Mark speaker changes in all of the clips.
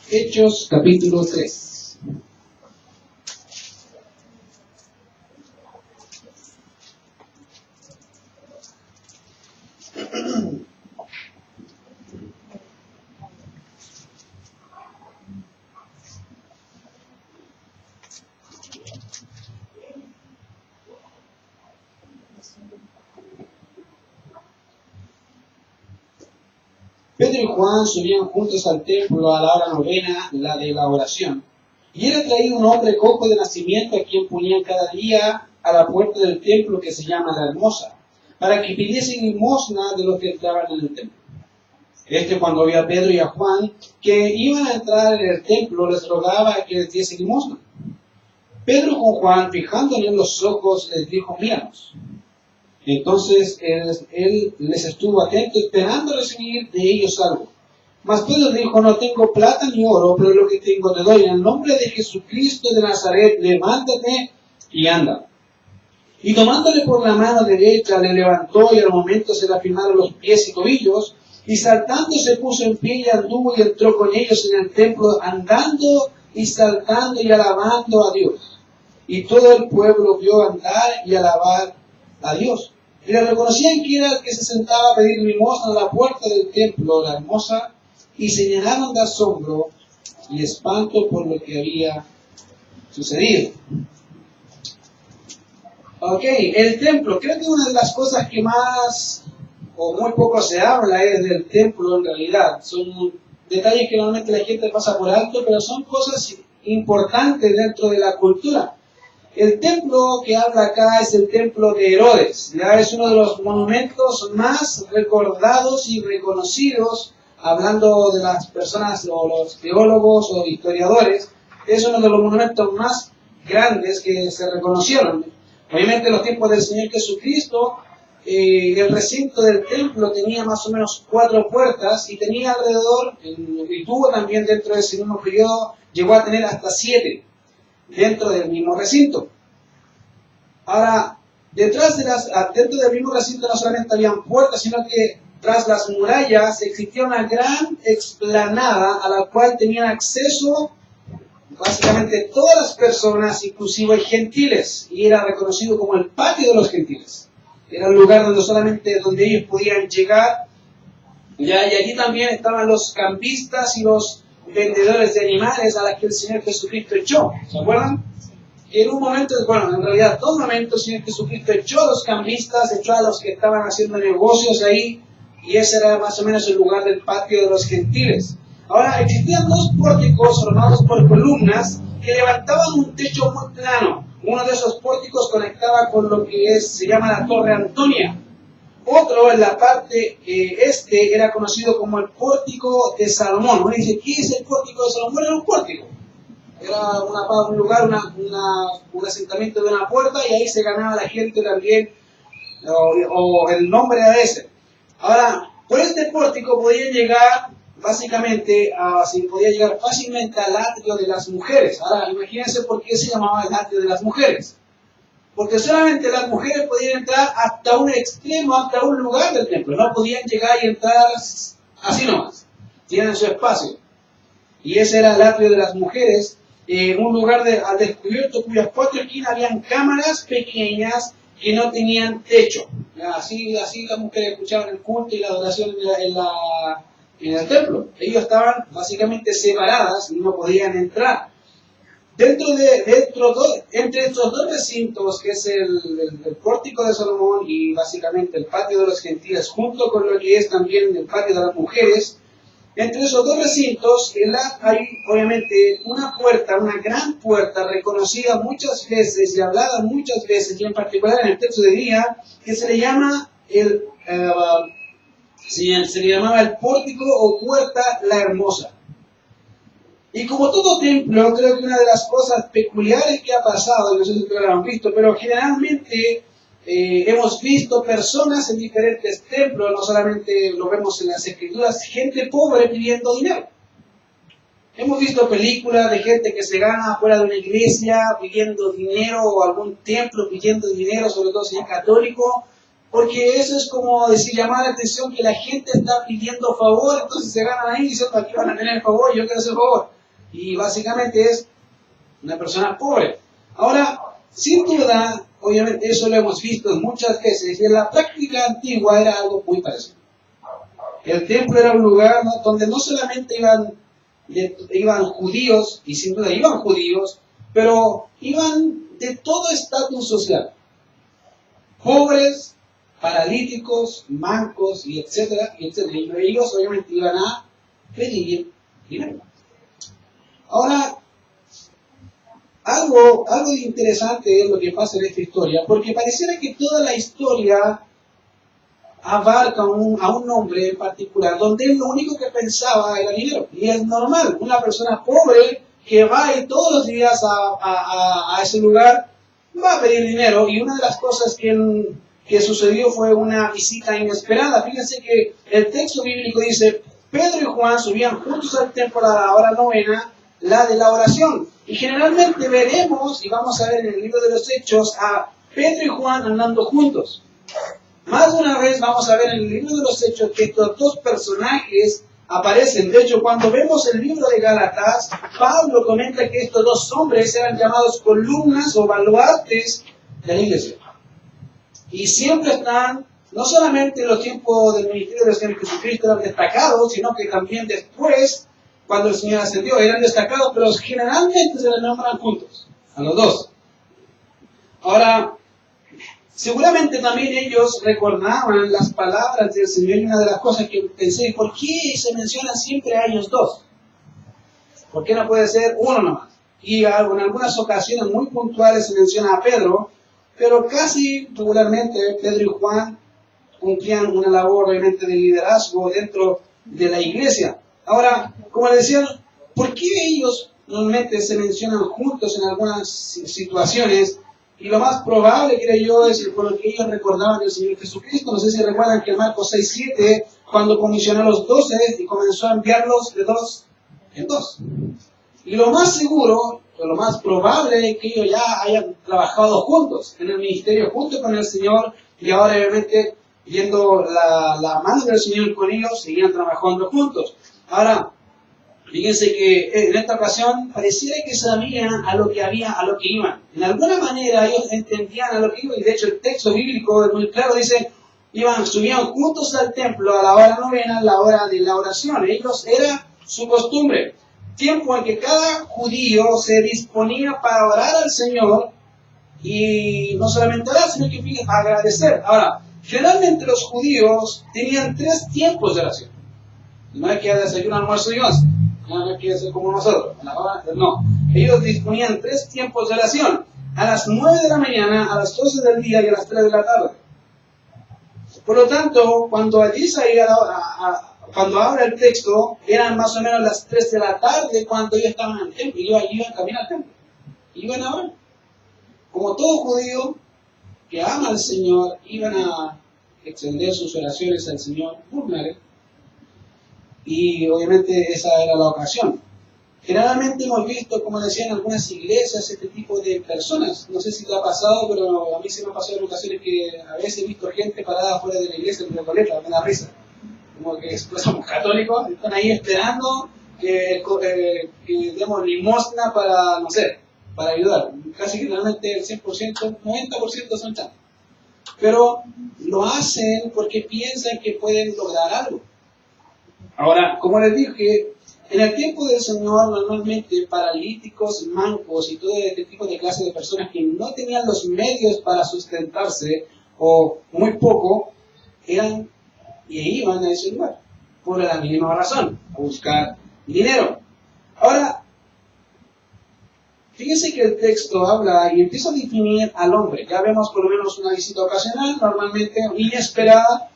Speaker 1: Hechos capítulo 3. Pedro y Juan subían juntos al templo a la hora novena, la de la oración. Y era traído un hombre cojo de nacimiento, a quien ponían cada día a la puerta del templo, que se llama la Hermosa, para que pidiesen limosna de los que entraban en el templo. Cuando vio a Pedro y a Juan que iban a entrar en el templo, les rogaba que les diese limosna. Pedro con Juan, fijándole en los ojos, les dijo: míranos. Entonces él les estuvo atento, esperando recibir de ellos algo. Mas Pedro dijo: no tengo plata ni oro, pero lo que tengo te doy. En el nombre de Jesucristo de Nazaret, levántate y anda. Y tomándole por la mano derecha, le levantó, y al momento se le afirmaron los pies y tobillos, y saltando se puso en pie y anduvo y entró con ellos en el templo, andando y saltando y alabando a Dios. Y todo el pueblo vio andar y alabar a Dios. Y le reconocían que era el que se sentaba a pedir limosna a la puerta del templo, la Hermosa, y se llenaron de asombro y espanto por lo que había sucedido. Ok, el templo. Creo que una de las cosas que más o muy poco se habla es del templo en realidad. Son detalles que normalmente la gente pasa por alto, pero son cosas importantes dentro de la cultura. El templo que habla acá es el templo de Herodes. Ya es uno de los monumentos más recordados y reconocidos, hablando de las personas o los teólogos o historiadores. Es uno de los monumentos más grandes que se reconocieron. Obviamente en los tiempos del Señor Jesucristo, el recinto del templo tenía más o menos 4 puertas y tenía alrededor, y tuvo también dentro de ese mismo periodo, llegó a tener hasta 7 dentro del mismo recinto. Ahora, dentro del mismo recinto no solamente habían puertas, sino que tras las murallas existía una gran explanada a la cual tenían acceso básicamente todas las personas, inclusive gentiles, y era reconocido como el patio de los gentiles. Era un lugar donde ellos podían llegar, ¿ya? Y allí también estaban los campistas y los vendedores de animales a los que el Señor Jesucristo echó. ¿Se acuerdan? En un momento, en realidad, todo momento el Señor Jesucristo echó a los campistas, echó a los que estaban haciendo negocios ahí, y ese era más o menos el lugar del patio de los gentiles. Ahora, existían 2 pórticos formados por columnas que levantaban un techo muy plano. Uno de esos pórticos conectaba con lo que se llama la Torre Antonia. Otro, en la parte era conocido como el Pórtico de Salomón. Uno dice: ¿qué es el Pórtico de Salomón? Era un pórtico. Era un lugar, un asentamiento de una puerta, y ahí se ganaba la gente también, o el nombre era ese. Ahora, por este pórtico podían llegar podía llegar fácilmente al atrio de las mujeres. Ahora, imagínense por qué se llamaba el atrio de las mujeres. Porque solamente las mujeres podían entrar hasta un extremo, hasta un lugar del templo. No podían llegar y entrar así nomás. Tienen su espacio. Y ese era el atrio de las mujeres, un lugar al descubierto cuyas 4 esquinas habían cámaras pequeñas que no tenían techo. Así las mujeres escuchaban el culto y la adoración en el templo. Ellos estaban básicamente separadas y no podían entrar. Entre estos 2 recintos, que es el Pórtico de Salomón y básicamente el patio de los gentiles, junto con lo que es también el patio de las mujeres, entre esos 2 recintos hay obviamente una puerta, una gran puerta reconocida muchas veces y hablada muchas veces, y en particular en el texto de día, que se le llama se le llamaba el Pórtico o Puerta la Hermosa. Y como todo templo, creo que una de las cosas peculiares que ha pasado, no sé si ustedes lo han visto, pero generalmente hemos visto personas en diferentes templos, no solamente lo vemos en las escrituras, gente pobre pidiendo dinero. Hemos visto películas de gente que se gana fuera de una iglesia pidiendo dinero o algún templo pidiendo dinero, sobre todo si es católico, porque eso es como decir, llamar la atención que la gente está pidiendo favor, entonces se ganan ahí diciendo aquí van a tener favor, yo quiero hacer favor. Y básicamente es una persona pobre. Ahora, sin duda, obviamente eso lo hemos visto muchas veces, y en la práctica antigua era algo muy parecido. El templo era un lugar donde no solamente iban judíos, y sin duda iban judíos, pero iban de todo estatus social. Pobres, paralíticos, mancos, y etcétera, y etcétera. Y ellos obviamente iban a pedir dinero. Ahora, algo interesante es lo que pasa en esta historia, porque pareciera que toda la historia abarca a un hombre en particular, donde él lo único que pensaba era dinero. Y es normal, una persona pobre que va a ir todos los días a ese lugar, va a pedir dinero, y una de las cosas que sucedió fue una visita inesperada. Fíjense que el texto bíblico dice, Pedro y Juan subían juntos al templo a la hora novena, la de la oración. Y generalmente veremos, y vamos a ver en el libro de los Hechos, a Pedro y Juan andando juntos. Más de una vez vamos a ver en el libro de los Hechos que estos dos personajes aparecen. De hecho, cuando vemos el libro de Gálatas, Pablo comenta que estos dos hombres eran llamados columnas o baluartes de la iglesia. Y siempre están, no solamente en los tiempos del ministerio del Señor Jesucristo eran destacados, sino que también después, cuando el Señor ascendió, eran destacados, pero generalmente se les nombran juntos, a los dos. Ahora, seguramente también ellos recordaban las palabras del Señor, y una de las cosas que pensé, ¿por qué se menciona siempre a ellos dos? ¿Por qué no puede ser uno nomás? Y en algunas ocasiones muy puntuales se menciona a Pedro, pero casi regularmente Pedro y Juan cumplían una labor obviamente de liderazgo dentro de la iglesia. Ahora, como les decía, ¿por qué ellos normalmente se mencionan juntos en algunas situaciones? Y lo más probable, creo yo, es por lo que ellos recordaban del Señor Jesucristo. No sé si recuerdan que en Marcos 6:7, cuando comisionó a los 12 y comenzó a enviarlos de dos en dos. Y lo más seguro, o lo más probable, es que ellos ya hayan trabajado juntos en el ministerio, junto con el Señor, y ahora obviamente, viendo la mano del Señor con ellos, seguían trabajando juntos. Ahora, fíjense que en esta ocasión pareciera que sabían a lo que iban. En alguna manera ellos entendían a lo que iban, y de hecho el texto bíblico es muy claro, dice, subían juntos al templo a la hora novena, la hora de la oración. Ellos era su costumbre, tiempo en que cada judío se disponía para orar al Señor, y no solamente orar, sino que agradecer. Ahora, generalmente los judíos tenían 3 tiempos de oración. No es que desayuno, almuerzo y once. No es que ser como nosotros. No. Ellos disponían 3 tiempos de oración. A las 9 de la mañana, a las 12 del día y a las 3 de la tarde. Por lo tanto, cuando allí cuando habla el texto, eran más o menos las 3 de la tarde cuando ellos estaban en el templo. Y ellos iban camino al templo. Iban a orar. Como todo judío que ama al Señor, iban a extender sus oraciones al Señor pulmonares. Y obviamente esa era la ocasión. Generalmente hemos visto, como decía, en algunas iglesias este tipo de personas. No sé si te ha pasado, pero a mí se me ha pasado en ocasiones que a veces he visto gente parada fuera de la iglesia en Recoleta, me da risa. Como que somos católicos, están ahí esperando que demos limosna para, no sé, para ayudar. Casi generalmente el 100%, 90% son chantas. Pero lo hacen porque piensan que pueden lograr algo. Ahora, como les dije, en el tiempo del Señor, normalmente paralíticos, mancos y todo este tipo de clase de personas que no tenían los medios para sustentarse, o muy poco, iban a ese lugar, por la misma razón, a buscar dinero. Ahora, fíjense que el texto habla y empieza a definir al hombre. Ya vemos por lo menos una visita ocasional, normalmente inesperada,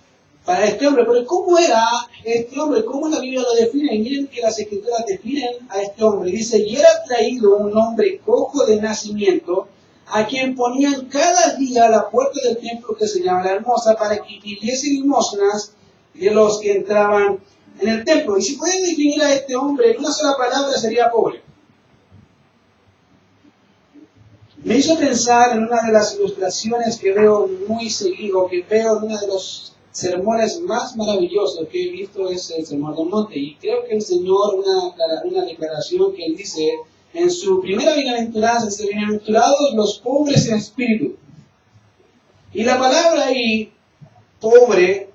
Speaker 1: para este hombre. Pero ¿cómo era este hombre? ¿Cómo la Biblia lo define? Y miren que las Escrituras definen a este hombre. Dice, y era traído un hombre cojo de nacimiento, a quien ponían cada día a la puerta del templo que se llama La Hermosa, para que pidiese limosnas de los que entraban en el templo. Y si pueden definir a este hombre en una sola palabra, sería pobre. Me hizo pensar en una de las ilustraciones que veo muy seguido, que veo en uno de los sermones más maravillosos que he visto, es el Sermón del Monte. Y creo que el Señor, una declaración que Él dice en su primera bienaventuranza, dice: bienaventurados los pobres en espíritu. Y la palabra ahí, pobre,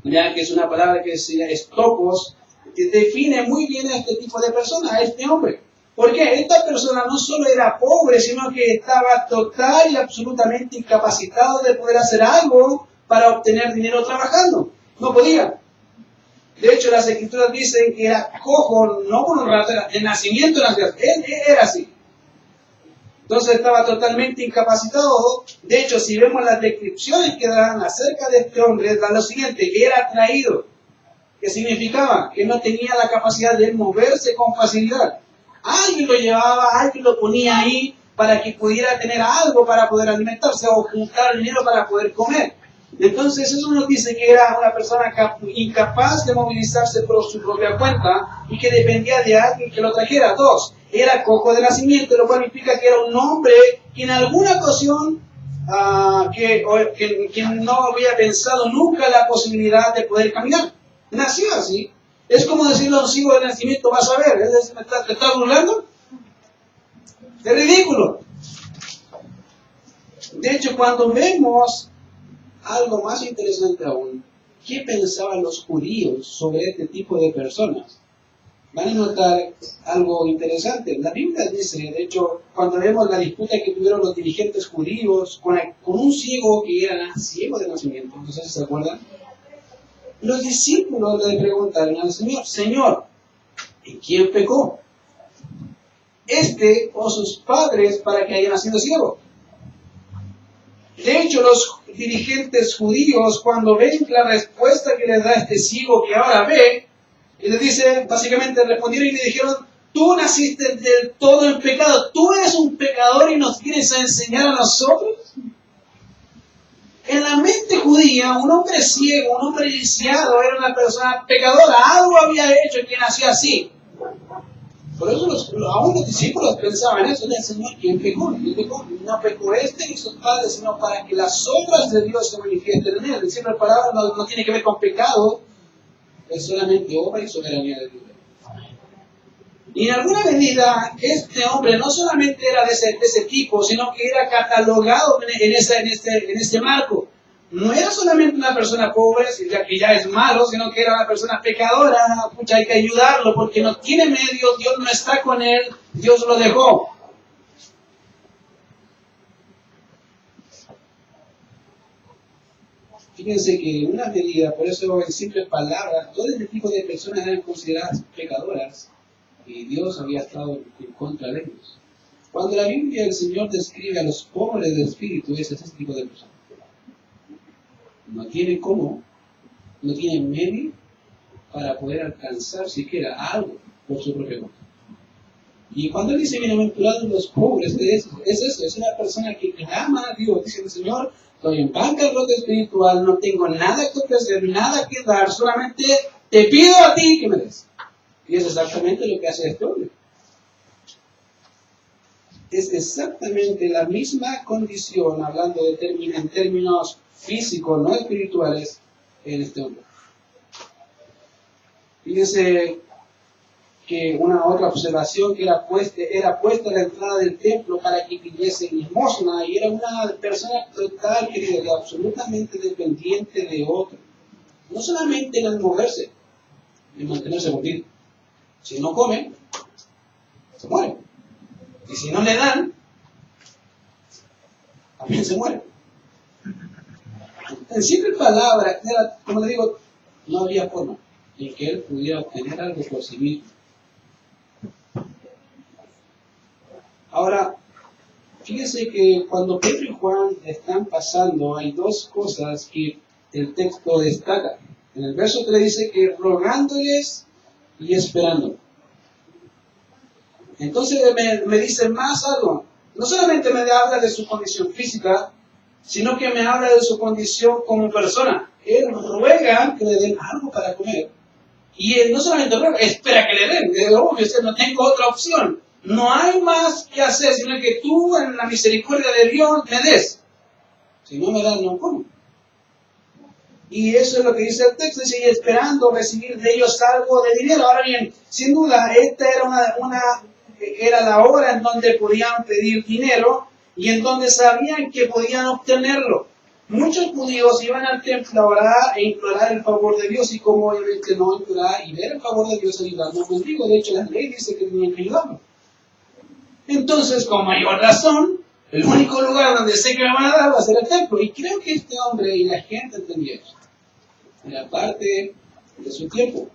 Speaker 1: ya que es una palabra que es topos, que define muy bien a este tipo de persona, a este hombre. Porque esta persona no solo era pobre, sino que estaba total y absolutamente incapacitado de poder hacer algo para obtener dinero trabajando. No podía. De hecho, las escrituras dicen que era cojo, no por un rato, de nacimiento nació. Él era así. Entonces estaba totalmente incapacitado. De hecho, si vemos las descripciones que dan acerca de este hombre, dan lo siguiente: que era atraído. ¿Qué significaba? Que no tenía la capacidad de moverse con facilidad. Alguien lo llevaba, alguien lo ponía ahí para que pudiera tener algo para poder alimentarse o juntar dinero para poder comer. Entonces eso nos dice que era una persona incapaz de movilizarse por su propia cuenta y que dependía de alguien que lo trajera. 2, era cojo de nacimiento, lo cual implica que era un hombre que en alguna ocasión que no había pensado nunca la posibilidad de poder caminar. Nació así. Es como decirle a un ciego de nacimiento: vas a ver. Es decir, ¿te estás burlando? Es ridículo. De hecho, cuando vemos algo más interesante aún, ¿qué pensaban los judíos sobre este tipo de personas? Van a notar algo interesante. La Biblia dice, de hecho, cuando vemos la disputa que tuvieron los dirigentes judíos con un ciego que era ciego de nacimiento, no sé si se acuerdan, los discípulos le preguntaron al Señor: Señor, ¿en quién pecó? ¿Este o sus padres para que haya nacido ciego? De hecho, los dirigentes judíos, cuando ven la respuesta que les da este ciego que ahora ve, y les dice, básicamente respondieron y le dijeron: tú naciste del todo en pecado, tú eres un pecador y nos quieres enseñar a nosotros. En la mente judía, un hombre ciego, un hombre lisiado, era una persona pecadora, algo había hecho que nació así. Por eso aún los discípulos pensaban eso: el Señor, ¿quién pecó? No pecó este ni sus padres, sino para que las obras de Dios se manifiesten en él. Es decir, la palabra no tiene que ver con pecado, es solamente obra y soberanía de Dios. Y en alguna medida, este hombre no solamente era de ese tipo, sino que era catalogado en este marco. No era solamente una persona pobre, ya que ya es malo, sino que era una persona pecadora. Pucha, hay que ayudarlo porque no tiene medios, Dios no está con él, Dios lo dejó. Fíjense que en una medida, por eso en simples palabras, todo este tipo de personas eran consideradas pecadoras y Dios había estado en contra de ellos. Cuando la Biblia del Señor describe a los pobres de espíritu, es ese tipo de personas. No tienen cómo, no tienen medio para poder alcanzar siquiera algo por su propia cuenta. Y cuando él dice bienaventurados los pobres, es eso, es una persona que clama a Dios, dice: Señor, estoy en bancarrota espiritual, no tengo nada que ofrecer, nada que dar, solamente te pido a ti que me des. Y es exactamente lo que hace este hombre. Es exactamente la misma condición, hablando en términos físicos, no espirituales, en este hombre. Fíjense que una otra observación que era puesta a la entrada del templo para que pidiese limosna, y era una persona total, querido, absolutamente dependiente de otro. No solamente en el moverse, en mantenerse contigo. Si no come, se muere. Y si no le dan, también se muere. En simples palabras, como le digo, no había forma en que él pudiera obtener algo por sí mismo. Ahora, fíjese que cuando Pedro y Juan están pasando, hay dos cosas que el texto destaca. En el verso 3 dice que rogándoles y esperando. Entonces me dice más algo. No solamente me habla de su condición física, sino que me habla de su condición como persona. Él ruega que le den algo para comer. Y él no solamente ruega, espera que le den. Es obvio, no tengo otra opción. No hay más que hacer, sino que tú en la misericordia de Dios me des. Si no me das, no como. Y eso es lo que dice el texto, dice, y esperando recibir de ellos algo de dinero. Ahora bien, sin duda, esta era la hora en donde podían pedir dinero y en donde sabían que podían obtenerlo. Muchos judíos iban al templo a orar e implorar el favor de Dios, y como obviamente no implorar y ver el favor de Dios ayudando a un mendigo. De hecho, la ley dice que tenían que ayudarlo. Entonces, con mayor razón, el único lugar donde sé que me van a dar va a ser el templo. Y creo que este hombre y la gente entendieron. Era parte de su tiempo.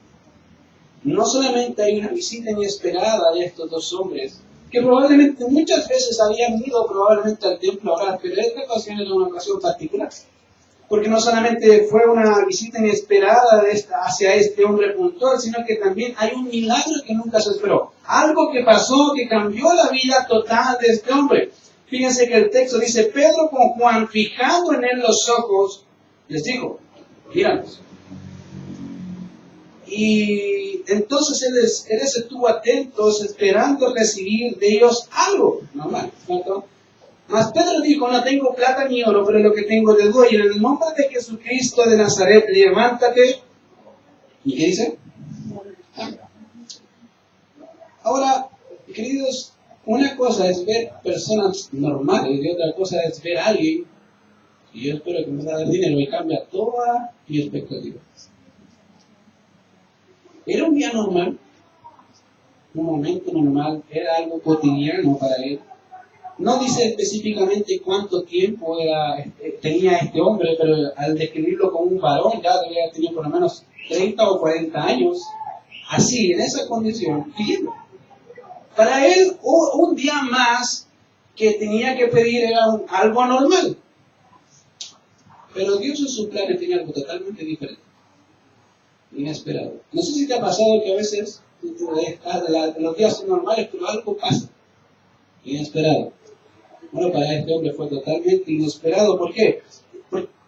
Speaker 1: No solamente hay una visita inesperada de estos dos hombres, que probablemente muchas veces habían ido probablemente al templo a orar, pero esta ocasión era una ocasión particular. Porque no solamente fue una visita inesperada hacia este hombre puntual, sino que también hay un milagro que nunca se esperó. Algo que pasó, que cambió la vida total de este hombre. Fíjense que el texto dice, Pedro con Juan, fijando en él los ojos, les dijo, míranos. Y entonces él estuvo atentos, esperando recibir de ellos algo. Normal, ¿cierto? Mas Pedro dijo, no tengo plata ni oro, pero lo que tengo te doy. En el nombre de Jesucristo de Nazaret, levántate. ¿Y qué dice? Ahora, queridos, una cosa es ver personas normales y otra cosa es ver a alguien, y yo espero que me va a dar dinero y cambia toda mi expectativa. Era un día normal, un momento normal, era algo cotidiano para él. No dice específicamente cuánto tiempo tenía este hombre, pero al describirlo como un varón ya debía haber tenido por lo menos 30 o 40 años, así, en esa condición, pidiendo. Para él, un día más que tenía que pedir era algo anormal. Pero Dios en su plan tenía algo totalmente diferente, inesperado. No sé si te ha pasado que a veces los días son normales, pero algo pasa, inesperado. Bueno, para este hombre fue totalmente inesperado. ¿Por qué?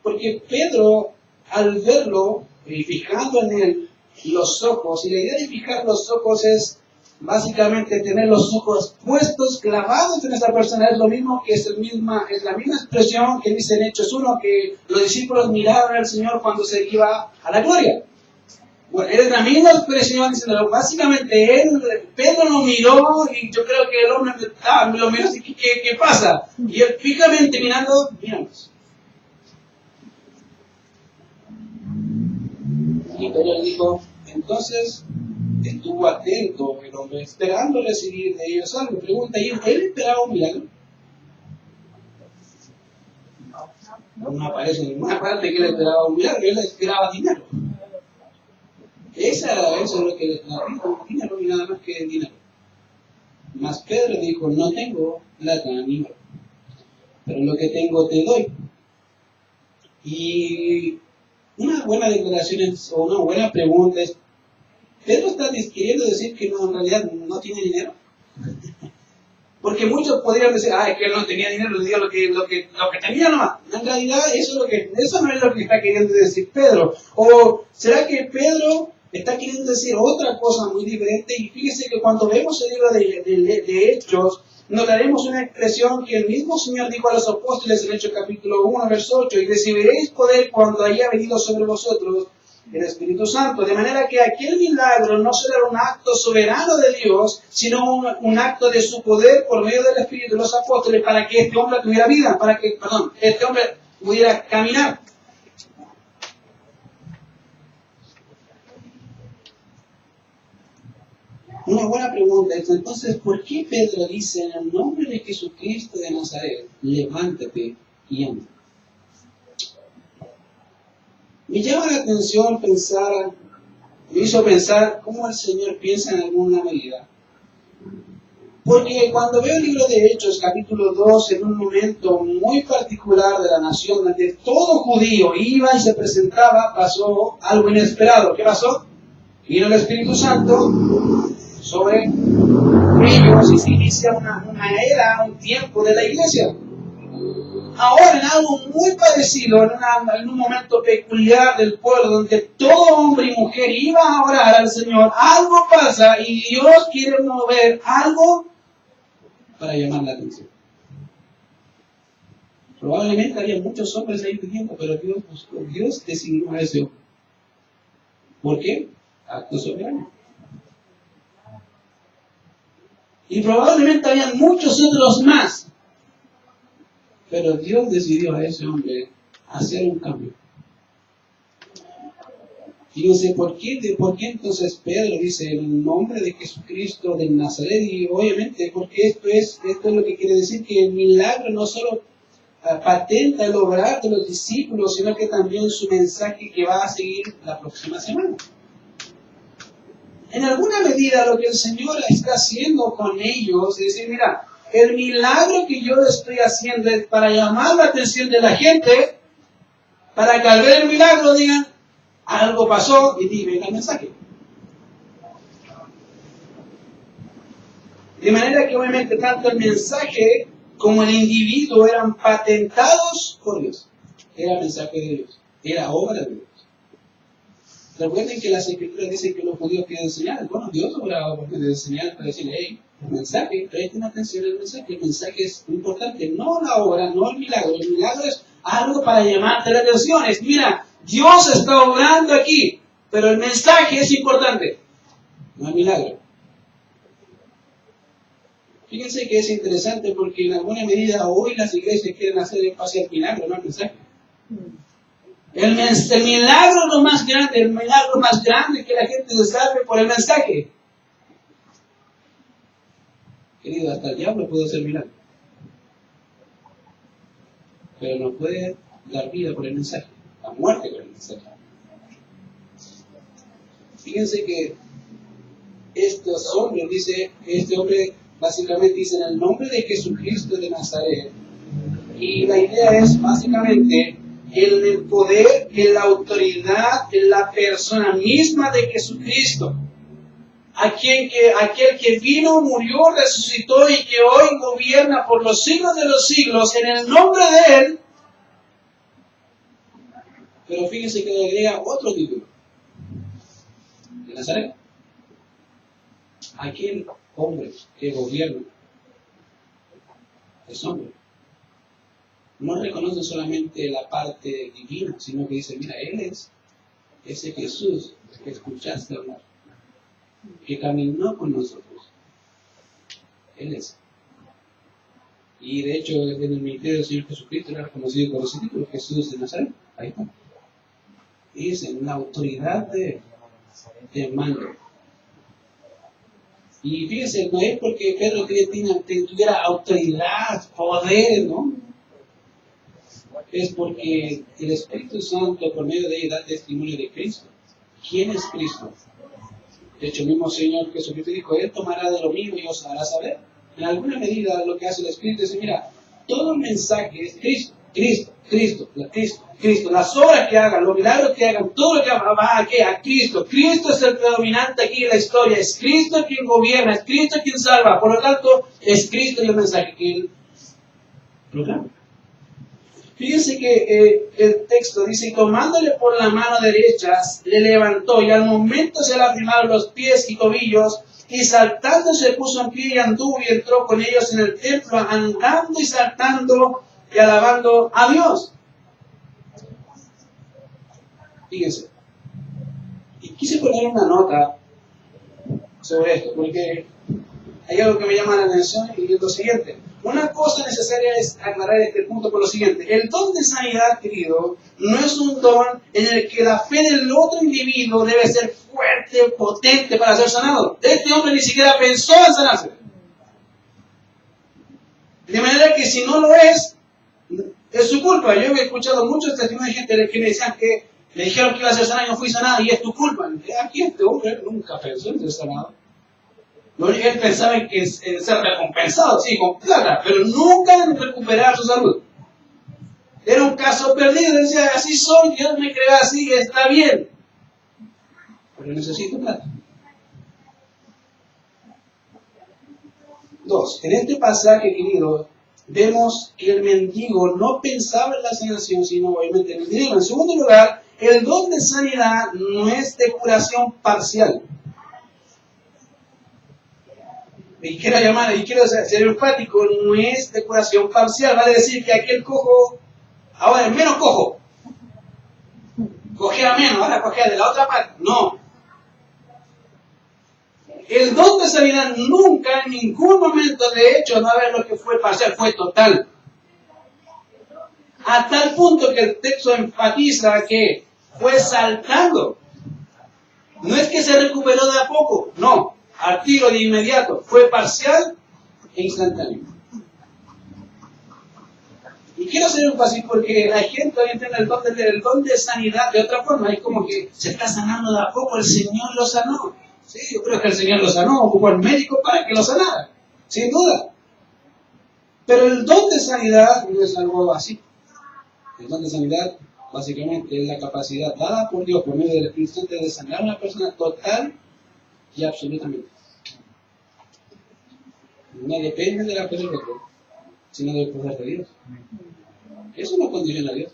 Speaker 1: Porque Pedro, al verlo y fijando en él los ojos, y la idea de fijar los ojos es básicamente tener los ojos puestos, clavados en esa persona, es lo mismo que es la misma expresión que dice en Hechos 1, que los discípulos miraron al Señor cuando se iba a la gloria. Bueno, es la misma expresión diciendo, básicamente Pedro lo miró y yo creo que el hombre lo miró así, ¿qué pasa? Y él fijamente mirando, miramos. Y Pedro dijo, entonces estuvo atento el hombre, esperando recibir de ellos algo. Pregunta, ¿y él esperaba un milagro? No aparece en ninguna parte que él esperaba un milagro, él esperaba dinero. Eso es lo que dijo, dinero y nada más que dinero. Mas Pedro dijo, no tengo plata ni oro, pero lo que tengo te doy. Y una buena declaración o una buena pregunta es, ¿Pedro está queriendo decir que no, en realidad no tiene dinero? Porque muchos podrían decir, es que él no tenía dinero, le dio lo que tenía nomás. En realidad eso no es lo que está queriendo decir Pedro. ¿O será que Pedro está queriendo decir otra cosa muy diferente? Y fíjese que cuando vemos el libro de Hechos, notaremos una expresión que el mismo Señor dijo a los apóstoles en Hechos capítulo 1, verso 8, y recibiréis poder cuando haya venido sobre vosotros el Espíritu Santo. De manera que aquel milagro no solo era un acto soberano de Dios, sino un acto de su poder por medio del Espíritu de los apóstoles para que este hombre tuviera vida, este hombre pudiera caminar. Una buena pregunta es entonces, ¿por qué Pedro dice en el nombre de Jesucristo de Nazaret, levántate y anda? Me llama la atención me hizo pensar cómo el Señor piensa en alguna medida. Porque cuando veo el libro de Hechos, capítulo 2, en un momento muy particular de la nación, donde todo judío iba y se presentaba, pasó algo inesperado. ¿Qué pasó? Vino el Espíritu Santo sobre ellos y se inicia una era, un tiempo de la iglesia. ahora en algo muy parecido, en un momento peculiar del pueblo, donde todo hombre y mujer iba a orar al Señor, algo pasa y Dios quiere mover algo para llamar la atención. Probablemente había muchos hombres ahí pidiendo, pero Dios designó a ese hombre. ¿Por qué? Acto soberano. Y probablemente había muchos otros más. Pero Dios decidió a ese hombre hacer un cambio. Fíjense, ¿por qué entonces Pedro dice el nombre de Jesucristo de Nazaret? Y obviamente porque esto es lo que quiere decir que el milagro no solo patenta el obrar de los discípulos, sino que también su mensaje que va a seguir la próxima semana. En alguna medida lo que el Señor está haciendo con ellos es decir, mira, el milagro que yo estoy haciendo es para llamar la atención de la gente, para que al ver el milagro digan, algo pasó y venga el mensaje. De manera que obviamente tanto el mensaje como el individuo eran patentados por Dios. Era mensaje de Dios, era obra de Dios. Recuerden que las escrituras dicen que los judíos piden señales. Bueno, Dios obraba por medio de señales para decirle, hey, el mensaje, presten atención al mensaje. El mensaje es importante, no la obra, no el milagro. El milagro es algo para llamarte la atención. Es, mira, Dios está obrando aquí, pero el mensaje es importante, no el milagro. Fíjense que es interesante porque en alguna medida hoy las iglesias quieren hacer énfasis al milagro, no al mensaje. El milagro es lo más grande, el milagro más grande es que la gente se salve por el mensaje. Querido, hasta el diablo puede hacer milagro, pero no puede dar vida por el mensaje, la muerte por el mensaje. Fíjense que estos hombres, dice, este hombre básicamente dice en el nombre de Jesucristo de Nazaret, y la idea es básicamente el poder, en la autoridad, en la persona misma de Jesucristo. Aquel que vino, murió, resucitó y que hoy gobierna por los siglos de los siglos en el nombre de Él. Pero fíjense que le agrega otro título. De Nazaret. Aquel hombre que gobierna es hombre. No reconoce solamente la parte divina, sino que dice, mira, Él es ese Jesús que escuchaste hablar, que caminó con nosotros. Él es. Y de hecho, en el ministerio del Señor Jesucristo era reconocido con ese título, Jesús de Nazaret. Ahí está. Y dice, la autoridad de mando. Y fíjense, no es porque Pedro tuviera autoridad, poder, ¿no? Es porque el Espíritu Santo, por medio de él, da testimonio de Cristo. ¿Quién es Cristo? De hecho, el mismo Señor Jesucristo dijo, Él tomará de lo mío y os hará saber. En alguna medida, lo que hace el Espíritu es, mira, todo el mensaje es Cristo, Cristo, Cristo, Cristo, Cristo. Las obras que hagan, los milagros que hagan, todo lo que hagan, va a Cristo. Cristo es el predominante aquí en la historia. Es Cristo quien gobierna, es Cristo quien salva. Por lo tanto, es Cristo y el mensaje que Él proclama. Fíjense que el texto dice, y tomándole por la mano derecha, le levantó, y al momento se le afirmaron los pies y tobillos, y saltando se puso en pie y anduvo y entró con ellos en el templo, andando y saltando y alabando a Dios. Fíjense. Y quise poner una nota sobre esto, porque hay algo que me llama la atención y es lo siguiente. Una cosa necesaria es aclarar este punto por lo siguiente. El don de sanidad, querido, no es un don en el que la fe del otro individuo debe ser fuerte, potente para ser sanado. Este hombre ni siquiera pensó en sanarse. De manera que si no lo es su culpa. Yo he escuchado muchos testimonios de gente que me decían que me dijeron que iba a ser sanado y no fui sanado y es tu culpa. Aquí este hombre nunca pensó en ser sanado. Lo único que él pensaba en ser recompensado, sí, con plata, pero nunca en recuperar su salud. Era un caso perdido, decía, así soy, Dios me creó así, está bien. Pero necesito plata. 2. En este pasaje, querido, vemos que el mendigo no pensaba en la sanación, sino obviamente en el dinero. En segundo lugar, el don de sanidad no es de curación parcial. Y quiero ser enfático, no es de curación parcial. Vale decir que aquel cojo ahora es menos cojo. Cojea menos, ahora cojea de la otra parte. No. El don de sanidad nunca, en ningún momento, de hecho, no ver lo que fue parcial, fue total. A tal punto que el texto enfatiza que fue saltando. No es que se recuperó de a poco, no. Al tiro de inmediato. Fue parcial e instantáneo. Y quiero hacer énfasis porque la gente hoy entiende el don de sanidad de otra forma. Es como que se está sanando de a poco, el Señor lo sanó. Sí, yo creo que el Señor lo sanó, ocupó al médico para que lo sanara, sin duda. Pero el don de sanidad no es algo así. El don de sanidad, básicamente, es la capacidad dada por Dios por medio del Espíritu Santo de sanar a una persona total y absolutamente. No depende de la fe del otro, sino del poder de Dios. Eso no condiciona a Dios.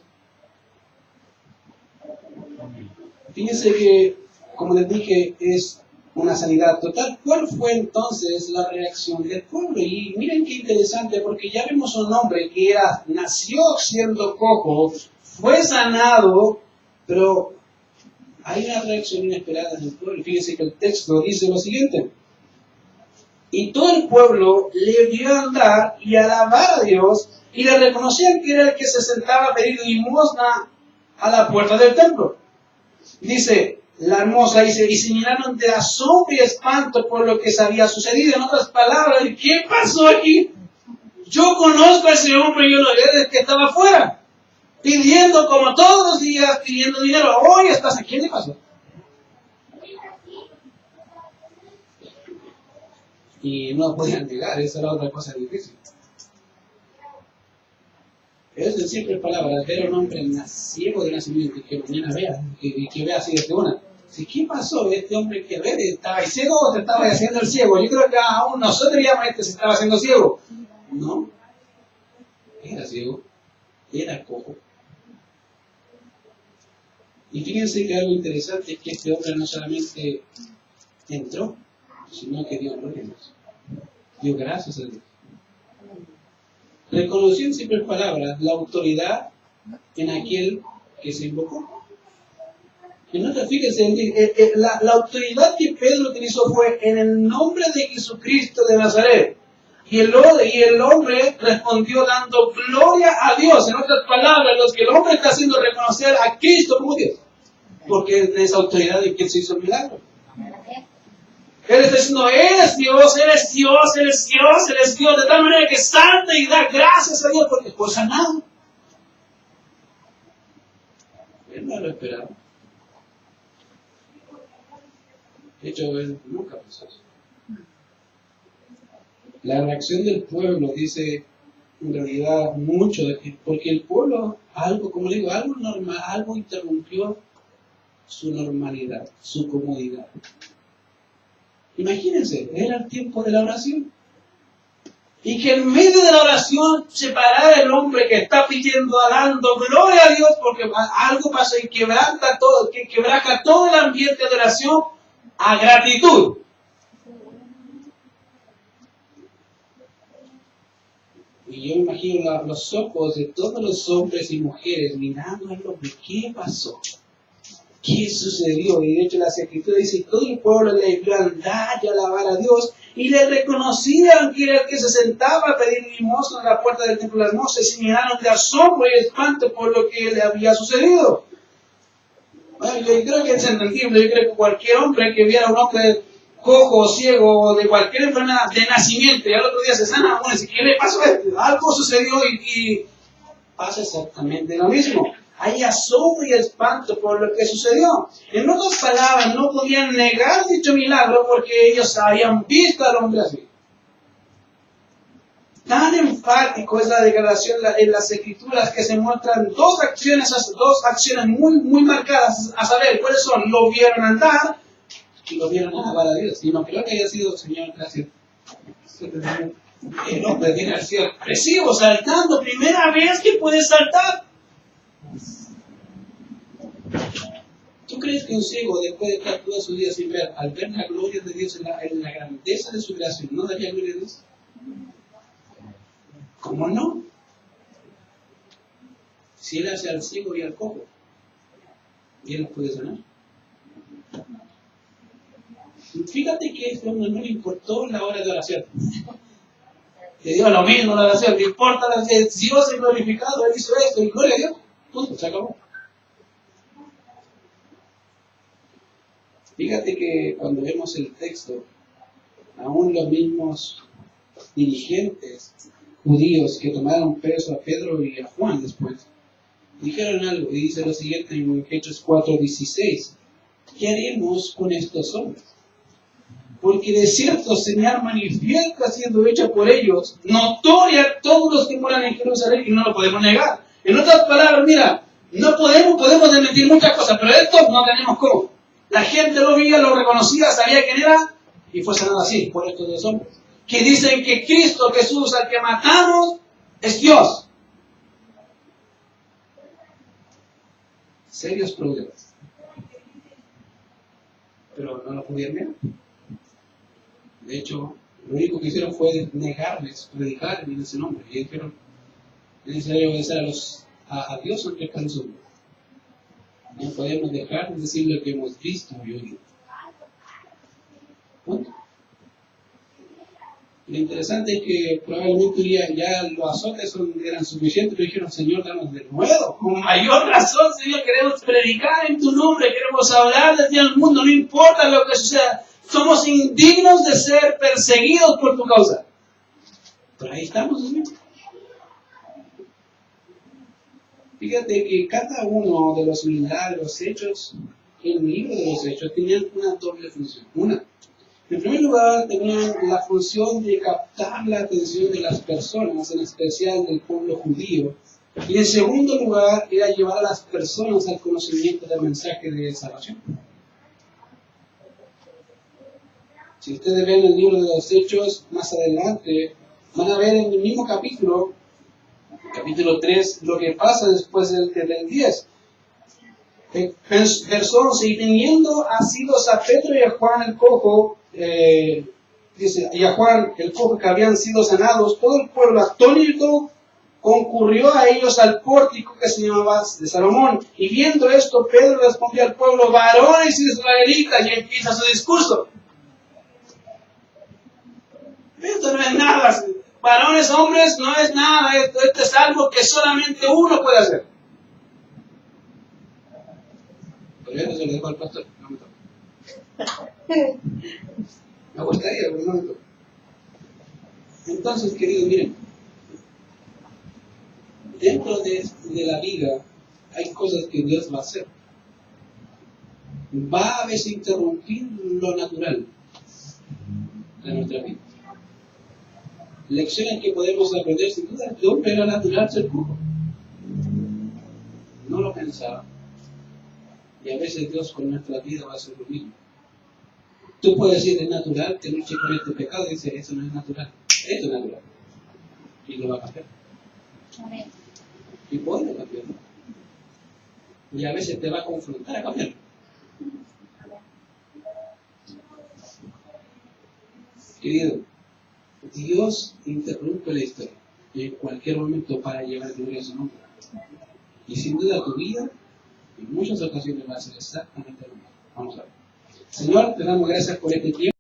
Speaker 1: Fíjense que, como les dije, es una sanidad total. ¿Cuál fue entonces la reacción del pueblo? Y miren qué interesante, porque ya vemos un hombre que nació siendo cojo, fue sanado, pero hay una reacción inesperada en el pueblo. Fíjense que el texto dice lo siguiente: y todo el pueblo le vio andar y alabar a Dios, y le reconocían que era el que se sentaba a pedir limosna a la puerta del templo. Dice la hermosa, y se llenaron de asombro y espanto por lo que se había sucedido. En otras palabras, ¿qué pasó aquí? Yo conozco a ese hombre, yo lo vi desde que estaba afuera, pidiendo como todos los días, pidiendo dinero. Hoy estás aquí, ¿qué le pasó? Y no podían negar, esa era otra cosa difícil. Es en simples palabras, ver a un hombre ciego de nacimiento y que mañana vea, que vea así desde una. ¿Qué pasó? Este hombre que ve, ¿estaba ciego o te estaba haciendo el ciego? Yo creo que aún nosotros diríamos que se estaba haciendo ciego. No, era ciego, era cojo. Y fíjense que algo interesante es que este hombre no solamente entró, sino que dio gloria a Dios. Dio gracias a Dios. Reconoció en simples palabras la autoridad en aquel que se invocó. Y no te fíjense, la autoridad que Pedro utilizó fue en el nombre de Jesucristo de Nazaret. Y el hombre respondió dando gloria a Dios. En otras palabras, los que el hombre está haciendo reconocer a Cristo como Dios. Porque es esa autoridad de quien se hizo el milagro. Él está diciendo, eres Dios, eres Dios, eres Dios, eres Dios, de tal manera que salta y da gracias a Dios porque fue sanado. Él no lo esperaba. De hecho, él nunca pensó eso. La reacción del pueblo dice, en realidad, mucho, porque el pueblo, como le digo, algo normal, algo interrumpió su normalidad, su comodidad. Imagínense, era el tiempo de la oración. Y que en medio de la oración se parara el hombre que está pidiendo, dando gloria a Dios, porque algo pasa y quebranta todo, que quebraja todo el ambiente de oración a gratitud. Y yo me imagino los ojos de todos los hombres y mujeres mirando al hombre. ¿Qué pasó? ¿Qué sucedió? Y de hecho las escrituras dicen, todo el pueblo le vio andar y alabar a Dios, y le reconocían que era el que se sentaba a pedir limosna en la puerta del templo hermoso, y se llenaron de asombro y espanto por lo que le había sucedido. Bueno, yo creo que es entendible. Yo creo que cualquier hombre que viera a un hombre cojo o ciego o de cualquier enfermedad de nacimiento y al otro día se sana, bueno, ¿qué le pasó a este? Algo sucedió y pasa exactamente lo mismo. Hay asombro y espanto por lo que sucedió. En otras palabras, no podían negar dicho milagro porque ellos habían visto al hombre así. Tan enfático es la declaración en las escrituras que se muestran dos acciones muy marcadas, a saber, ¿cuáles son? Lo vieron andar y lo vieron alabar a Dios. Y no creo que haya sido, Señor, gracias. El hombre viene así expresivo, saltando, primera vez que puede saltar. ¿Tú crees que un ciego, después de estar toda su vida sin ver, al ver la gloria de Dios en la grandeza de su creación, no daría gloria a Dios? ¿Cómo no? Si él hace al ciego y al cojo, ¿y él los puede sanar? Fíjate que a este hombre no le importó la hora de oración. Le dio lo mismo la oración, le importa si Dios es glorificado, él hizo esto, y gloria a Dios. Punto, se acabó. Fíjate que cuando vemos el texto, aún los mismos dirigentes judíos que tomaron preso a Pedro y a Juan después, dijeron algo, y dice lo siguiente en Hechos 4:16: ¿qué haremos con estos hombres? Porque de cierto señal manifiesta siendo hecha por ellos, notoria a todos los que moran en Jerusalén, y no lo podemos negar. En otras palabras, mira, no podemos desmentir muchas cosas, pero esto no tenemos cómo. La gente lo veía, lo reconocía, sabía quién era, y fue sanado así por estos dos hombres, que dicen que Cristo Jesús, al que matamos, es Dios. Serios problemas. Pero no lo pudieron negar. De hecho, lo único que hicieron fue negarles, predicar en ese nombre. Y dijeron, es necesario obedecer a Dios antes que a nosotros. No podemos dejar de decir lo que hemos visto y oído. Punto. Lo interesante es que probablemente ya los azotes eran suficientes, pero dijeron, Señor, danos de nuevo. Con mayor razón, Señor, queremos predicar en tu nombre, queremos hablar de ti al mundo, no importa lo que suceda. Somos indignos de ser perseguidos por tu causa. Pero ahí estamos, Señor. Fíjate que cada uno de los milagros hechos en el libro de los Hechos tenían una doble función. En primer lugar, tenían la función de captar la atención de las personas, en especial del pueblo judío. Y en segundo lugar, era llevar a las personas al conocimiento del mensaje de salvación. Si ustedes ven el libro de los Hechos, más adelante, van a ver en el mismo capítulo 3, lo que pasa después del 10. Verso 11, y teniendo asidos a Pedro y a Juan el cojo, dice, y a Juan el cojo que habían sido sanados, todo el pueblo atónito concurrió a ellos al pórtico que se llamaba de Salomón. Y viendo esto, Pedro respondió al pueblo, varones israelitas, y empieza su discurso. Esto no es nada, varones, hombres, no es nada, esto es algo que solamente uno puede hacer. Pero eso se lo dejo al pastor, no me toca. Me gustaría, pero no me toca. Entonces, queridos, miren, dentro de la vida hay cosas que Dios va a hacer. Va a veces interrumpir lo natural de nuestra vida. Lecciones que podemos aprender sin duda. De hombre era natural ser cojo. No lo pensaba. Y a veces Dios con nuestra vida va a hacer lo mismo. Tú puedes decir, es natural que luche con este pecado, y dice, eso no es natural. Esto es natural. Y lo va a cambiar. Y puede cambiarlo. Y a veces te va a confrontar a cambiarlo. Querido, Dios interrumpe la historia en cualquier momento para llevar gloria a su nombre. Y sin duda tu vida, en muchas ocasiones va a ser exactamente lo mismo. Vamos a ver. Señor, te damos gracias por este tiempo.